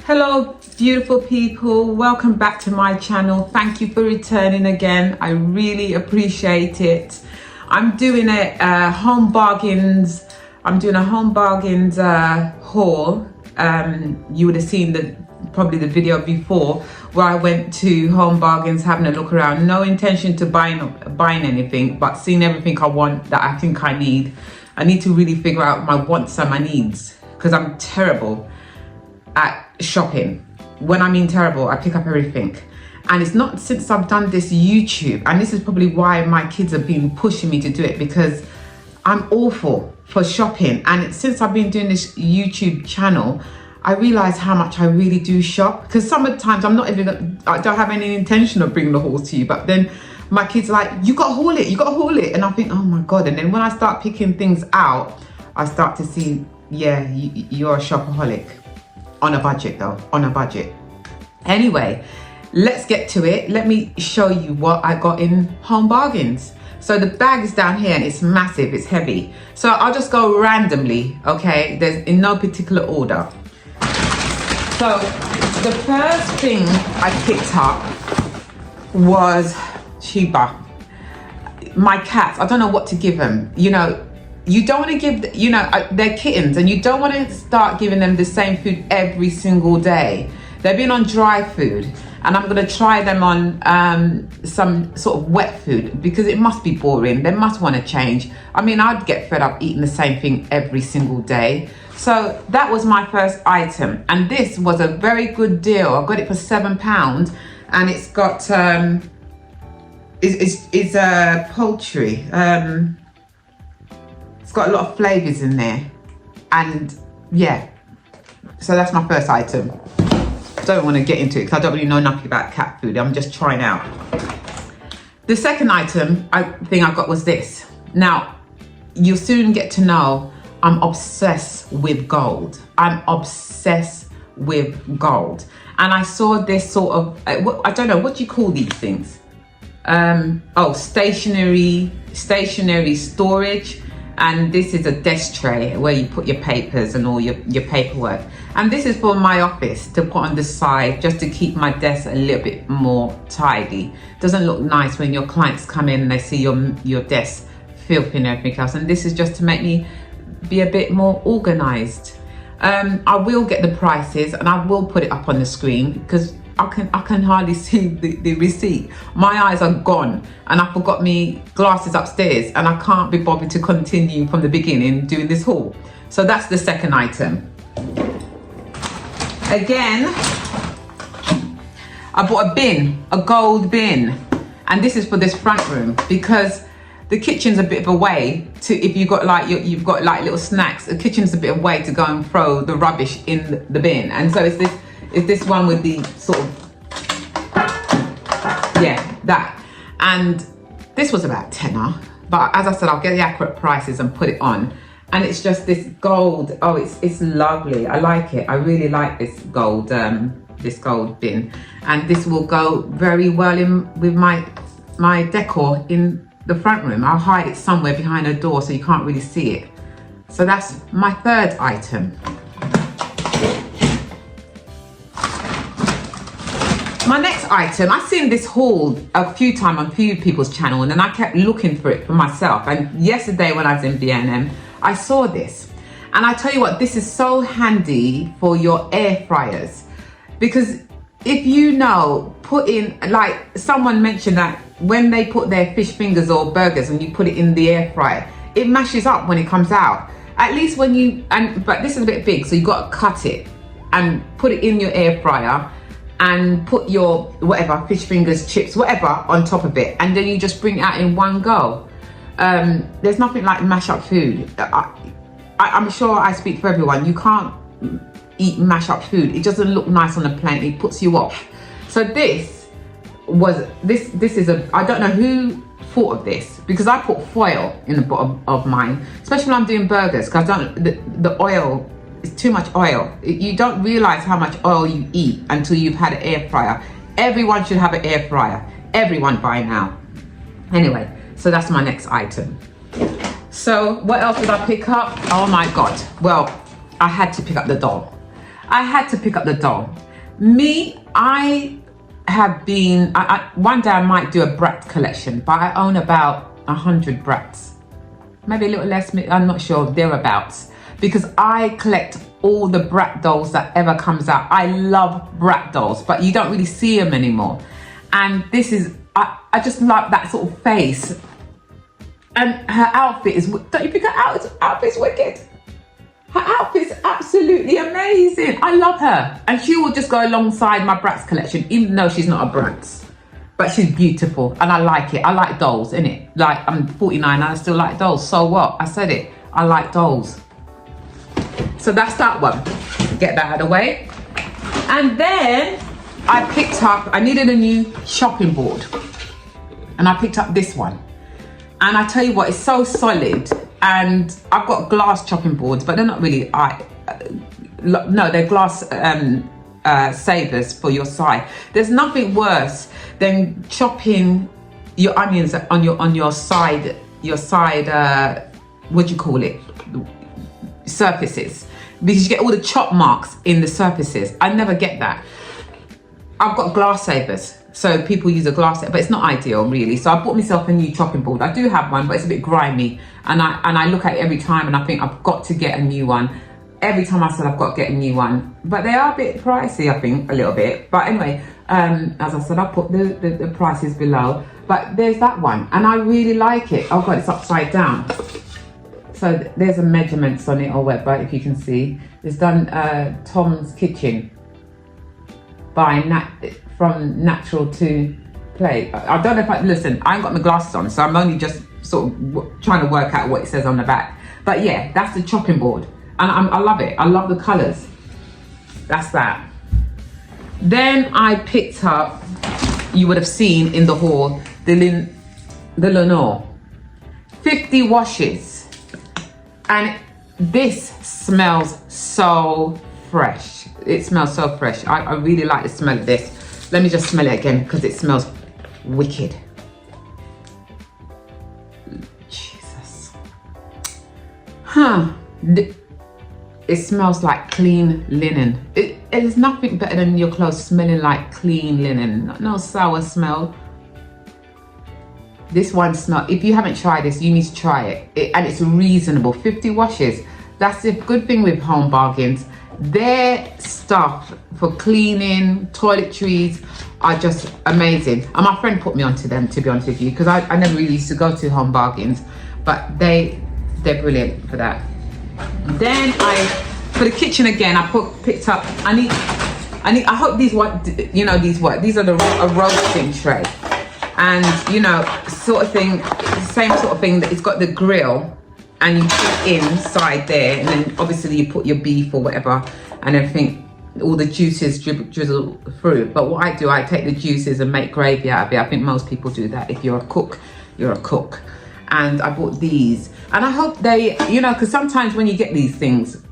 Hello beautiful people, welcome back to my channel. Thank you for returning again. I really appreciate it. I'm doing a home bargains haul. You would have seen probably the video before where I went to Home Bargains having a look around. No intention to buying anything, but seeing everything I want that I think I need. I need to really figure out my wants and my needs because I'm terrible at shopping. When I mean terrible, I pick up everything. And it's not since I've done this YouTube, and this is probably why my kids have been pushing me to do it, because I'm awful for shopping. And it's since I've been doing this YouTube channel, I realize how much I really do shop. Because sometimes I don't have any intention of bringing the hauls to you, but then my kids are like, you gotta haul it, you gotta haul it. And I think, oh my God. And then when I start picking things out, I start to see, yeah, you're a shopaholic. On a budget though, on a budget. Anyway, let's get to it. Let me show you what I got in Home Bargains. So the bag is down here and it's massive, it's heavy. So I'll just go randomly, okay? There's in no particular order. So the first thing I picked up was Sheba. My cats, I don't know what to give them. You know, you don't want to give, they're kittens, and you don't want to start giving them the same food every single day. They've been on dry food, and I'm going to try them on some sort of wet food because it must be boring. They must want to change. I mean, I'd get fed up eating the same thing every single day. So that was my first item, and this was a very good deal. I got it for £7, and it's got it's a poultry. It's got a lot of flavors in there, and yeah, so that's my first item. Don't want to get into it because I don't really know nothing about cat food. I'm just trying out. The second item thing I got was this. Now, you'll soon get to know I'm obsessed with gold. I'm obsessed with gold. And I saw this sort of, I don't know, what do you call these things? Stationary storage. And this is a desk tray where you put your papers and all your paperwork. And this is for my office to put on the side just to keep my desk a little bit more tidy. Doesn't look nice when your clients come in and they see your desk filthy and everything else. And this is just to make me be a bit more organized. I will get the prices and I will put it up on the screen because I can hardly see the receipt. My eyes are gone, and I forgot me glasses upstairs, and I can't be bothered to continue from the beginning doing this haul. So that's the second item. Again, I bought a bin, a gold bin, and this is for this front room because the kitchen's a bit of a way to, if you've got like little snacks, the kitchen's a bit of a way to go and throw the rubbish in the bin. And so it's this one with the sort of, yeah, that. And this was about tenner, but as I said, I'll get the accurate prices and put it on. And it's just this gold. Oh, it's lovely. I like it. I really like this gold bin. And this will go very well in with my decor in the front room. I'll hide it somewhere behind a door so you can't really see it. So that's my third item. My next item, I've seen this haul a few times on a few people's channel, and then I kept looking for it for myself. And yesterday when I was in B&M, I saw this. And I tell you what, this is so handy for your air fryers. Because if you know, put in, like someone mentioned that when they put their fish fingers or burgers and you put it in the air fryer, it mashes up when it comes out. At least when but this is a bit big, so you got to cut it and put it in your air fryer and put your whatever, fish fingers, chips, whatever on top of it, and then you just bring it out in one go. There's nothing like mash up food. I'm sure I speak for everyone. You can't eat mash up food. It doesn't look nice on the plate. It puts you off. So this is I don't know who thought of this, because I put foil in the bottom of mine, especially when I'm doing burgers, because the oil, it's too much oil. You don't realize how much oil you eat until you've had an air fryer. Everyone should have an air fryer. Everyone by now. Anyway, so that's my next item. So what else did I pick up? Oh my God. Well, I had to pick up the doll. I had to pick up the doll. Me, I have been, one day I might do a Bratz collection, but I own about 100 Bratz. Maybe a little less, I'm not sure, thereabouts. Because I collect all the Bratz dolls that ever comes out. I love Bratz dolls, but you don't really see them anymore. And this is, I just love that sort of face. And her outfit is, don't you think her outfit's wicked? Her outfit's absolutely amazing. I love her. And she will just go alongside my Bratz collection, even though she's not a Bratz. But she's beautiful and I like it. I like dolls, innit? Like, I'm 49 and I still like dolls. So what? I said it. I like dolls. So that's that one. Get that out of the way. And then I picked up, I needed a new shopping board. And I picked up this one. And I tell you what, it's so solid. And I've got glass chopping boards, but they're not really, no, they're glass savers for your side. There's nothing worse than chopping your onions on your side, what do you call it? Surfaces. Because you get all the chop marks in the surfaces. I never get that. I've got glass savers. So people use a glass saver, but it's not ideal really. So I bought myself a new chopping board. I do have one, but it's a bit grimy. And I look at it every time and I think I've got to get a new one. Every time I said I've got to get a new one. But they are a bit pricey, I think, a little bit. But anyway, as I said, I'll put the prices below. But there's that one and I really like it. Oh God, it's upside down. So there's a measurements on it or whatever, if you can see. It's done Tom's Kitchen by from natural to play. I don't know if listen, I ain't got my glasses on, so I'm only just sort of trying to work out what it says on the back. But yeah, that's the chopping board. And I love it. I love the colors. That's that. Then I picked up, you would have seen in the haul, the Lenore. 50 washes. And this smells so fresh. It smells so fresh. I really like the smell of this. Let me just smell it again because it smells wicked. Jesus. Huh. It smells like clean linen. It is nothing better than your clothes smelling like clean linen. No sour smell. This one smells, if you haven't tried this, you need to try it. And it's reasonable. 50 washes. That's the good thing with Home Bargains. Their stuff for cleaning, toiletries are just amazing. And my friend put me onto them, to be honest with you, because I never really used to go to Home Bargains, but they're brilliant for that. Then for the kitchen again, I picked up, I hope these work, you know, these work. These are a roasting tray. And, you know, sort of thing, same sort of thing, that it's got the grill and you put inside there, and then obviously you put your beef or whatever and everything, all the juices drizzle through. But what I do, I take the juices and make gravy out of it. I think most people do that. If you're a cook, you're a cook. And I bought these, and I hope they, you know, because sometimes when you get these things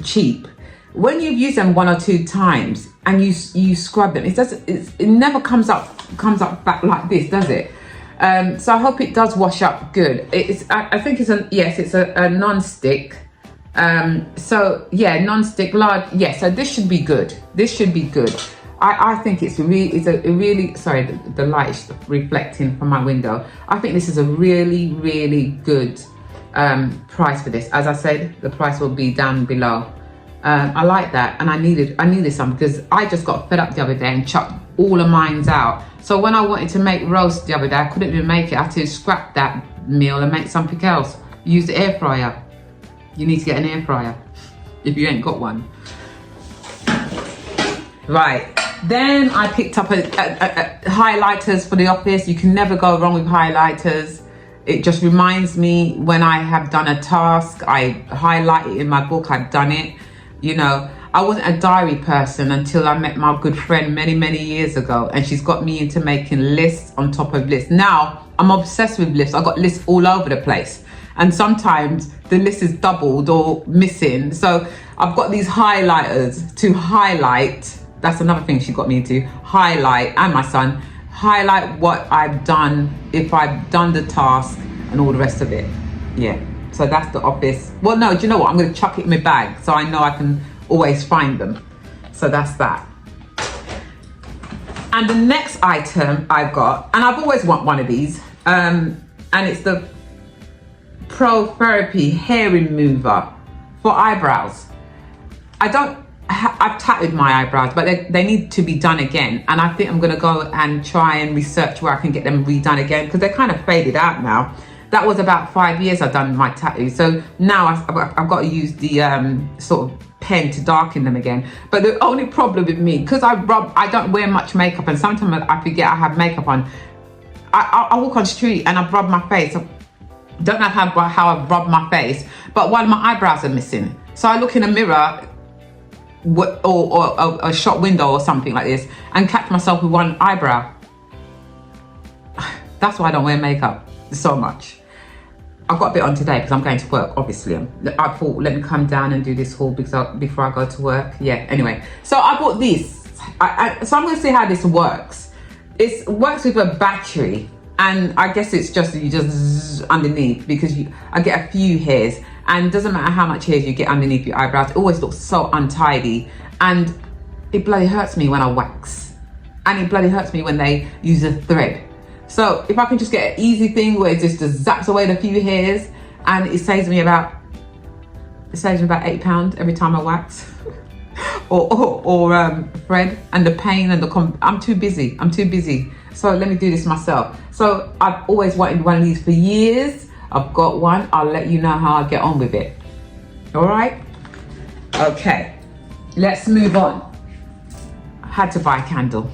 cheap, when you've used them 1 or 2 times and you scrub them, it never comes up back like this, does it? So I hope it does wash up good. I think it's a non-stick. So yeah, non-stick large. Yeah, so this should be good. This should be good. I think it's a really, sorry, the light is reflecting from my window. I think this is a really, really good price for this. As I said, the price will be down below. I like that, and I needed some because I just got fed up the other day and chucked all of mine out. So when I wanted to make roast the other day, I couldn't even make it. I had to scrap that meal and make something else. Use the air fryer. You need to get an air fryer if you ain't got one. Right, then I picked up highlighters for the office. You can never go wrong with highlighters. It just reminds me when I have done a task, I highlight it in my book, I've done it. You know, I wasn't a diary person until I met my good friend many, many years ago, and she's got me into making lists on top of lists. Now, I'm obsessed with lists. I've got lists all over the place. And sometimes the list is doubled or missing. So I've got these highlighters to highlight. That's another thing she got me into. Highlight, and my son, highlight what I've done, if I've done the task and all the rest of it. Yeah, so that's the office. Well, no, do you know what? I'm going to chuck it in my bag so I know I can always find them. So that's that. And the next item I got, and I've always wanted one of these, and it's the Pro Therapy hair remover for eyebrows. I've tattooed my eyebrows, but they need to be done again. And I think I'm gonna go and try and research where I can get them redone again, because they're kind of faded out now. That was about 5 years I've done my tattoo. So now I've got to use the sort of pen to darken them again. But the only problem with me, because I don't wear much makeup, and sometimes I forget I have makeup on. I walk on the street and I've rubbed my face. I don't know how I've rubbed my face, but one of my eyebrows are missing. So I look in a mirror or a shop window or something like this and catch myself with one eyebrow. That's why I don't wear makeup so much. I've got a bit on today because I'm going to work, obviously. I thought, let me come down and do this haul before I go to work. Yeah, anyway. So I bought this. So I'm going to see how this works. It works with a battery, and I guess it's just, you just zzz underneath, because I get a few hairs, and it doesn't matter how much hairs you get underneath your eyebrows, it always looks so untidy, and it bloody hurts me when I wax, and it bloody hurts me when they use a thread. So if I can just get an easy thing where it just zaps away the few hairs, and it saves me about £8 every time I wax, or thread, and the pain and I'm too busy. So let me do this myself. So I've always wanted one of these for years. I've got one. I'll let you know how I get on with it. All right? Okay, let's move on. I had to buy a candle.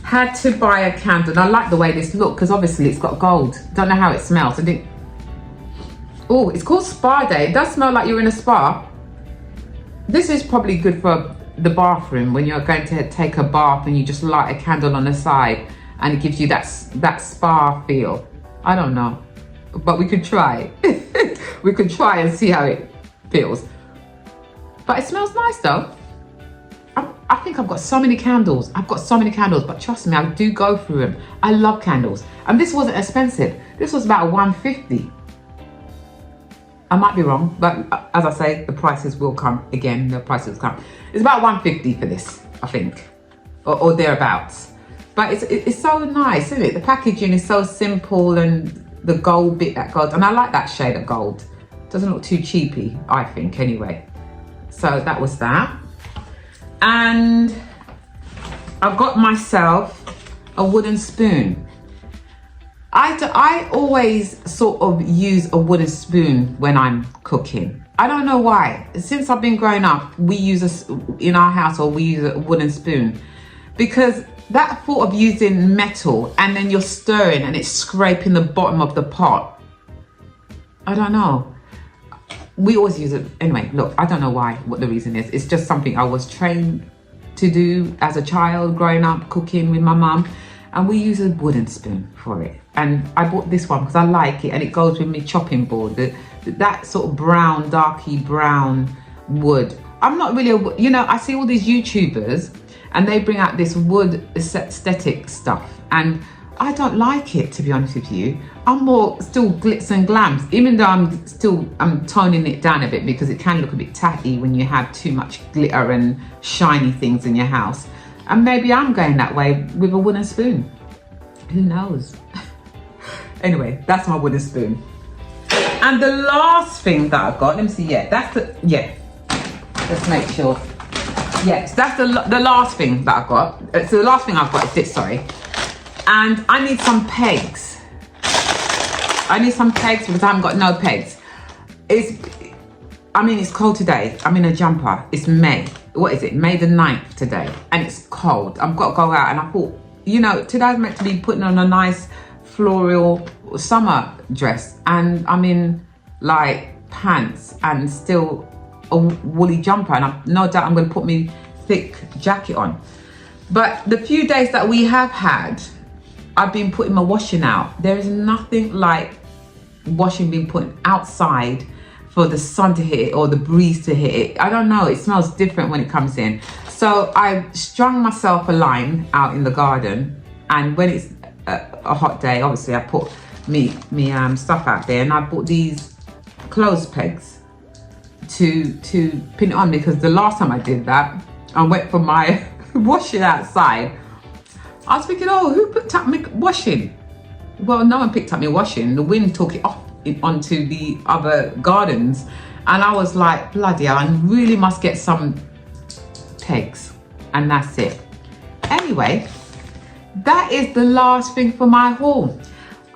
And I like the way this looks, because obviously it's got gold. Don't know how it smells. Oh, it's called Spa Day. It does smell like you're in a spa. This is probably good for the bathroom when you're going to take a bath and you just light a candle on the side and it gives you that spa feel. I don't know, but we could try. We could try and see how it feels. But it smells nice though. I think I've got so many candles. But trust me, I do go through them. I love candles. And this wasn't expensive. This was about $1.50. I might be wrong, but as I say, the prices will come again. The prices will come. It's about $1.50 for this, I think, or thereabouts. But it's so nice, isn't it? The packaging is so simple, and the gold bit that gold, and I like that shade of gold. Doesn't look too cheapy, I think, anyway. So that was that. And I got myself a wooden spoon. I always sort of use a wooden spoon when I'm cooking. I don't know why. Since I've been growing up, we use in our household, we use a wooden spoon, because that thought of using metal and then you're stirring and it's scraping the bottom of the pot. I don't know. We always use it. Anyway, look, I don't know what the reason is. It's just something I was trained to do as a child, growing up, cooking with my mum. And we use a wooden spoon for it. And I bought this one because I like it, and it goes with my chopping board. That sort of brown, darky brown wood. I'm not really, I see all these YouTubers and they bring out this wood aesthetic stuff. And I don't like it, to be honest with you. I'm more still glitz and glams, even though I'm toning it down a bit, because it can look a bit tacky when you have too much glitter and shiny things in your house. And maybe I'm going that way with a wooden spoon. Who knows? Anyway, that's my wooden spoon. And the last thing that I got, let me see, let's make sure. Yes, that's the last thing that I got. So the last thing I've got is this, sorry. And I need some pegs. Because I haven't got no pegs. It's cold today. I'm in a jumper. It's May. What is it? May the 9th today. And it's cold. I've got to go out, and I thought, today's meant to be putting on a nice floral summer dress. And I'm in like pants and still a woolly jumper. And I've no doubt I'm going to put my thick jacket on. But the few days that we have had, I've been putting my washing out. There is nothing like washing being put outside for the sun to hit it or the breeze to hit it. I don't know, it smells different when it comes in. So I strung myself a line out in the garden, and when it's a hot day, obviously I put me stuff out there, and I bought these clothes pegs to pin it on, because the last time I did that, and went for my washing outside, I was thinking, oh, who picked up my washing? Well, no one picked up my washing. The wind took it off onto the other gardens. And I was like, bloody hell, I really must get some pegs. And that's it. Anyway, that is the last thing for my haul.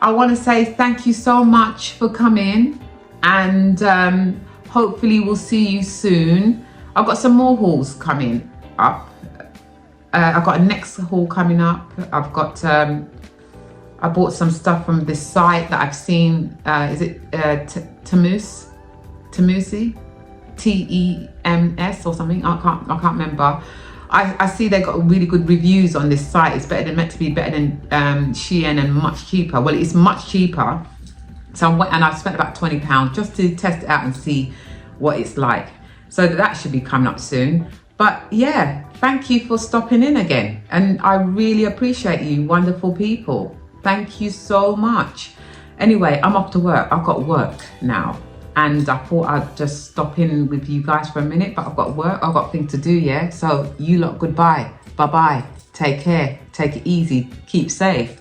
I want to say thank you so much for coming, and hopefully we'll see you soon. I've got some more hauls coming up. I've got a next haul coming up. I've got, I bought some stuff from this site that I've seen. Is it Temusi? Tems or something? I can't remember. I see they got really good reviews on this site. It's meant to be better than Shein and much cheaper. Well, it's much cheaper. So I've spent about £20 just to test it out and see what it's like. So that should be coming up soon. But yeah, thank you for stopping in again. And I really appreciate you, wonderful people. Thank you so much. Anyway, I'm off to work. I've got work now. And I thought I'd just stop in with you guys for a minute, but I've got work, I've got things to do, yeah? So you lot, goodbye. Bye-bye. Take care. Take it easy. Keep safe.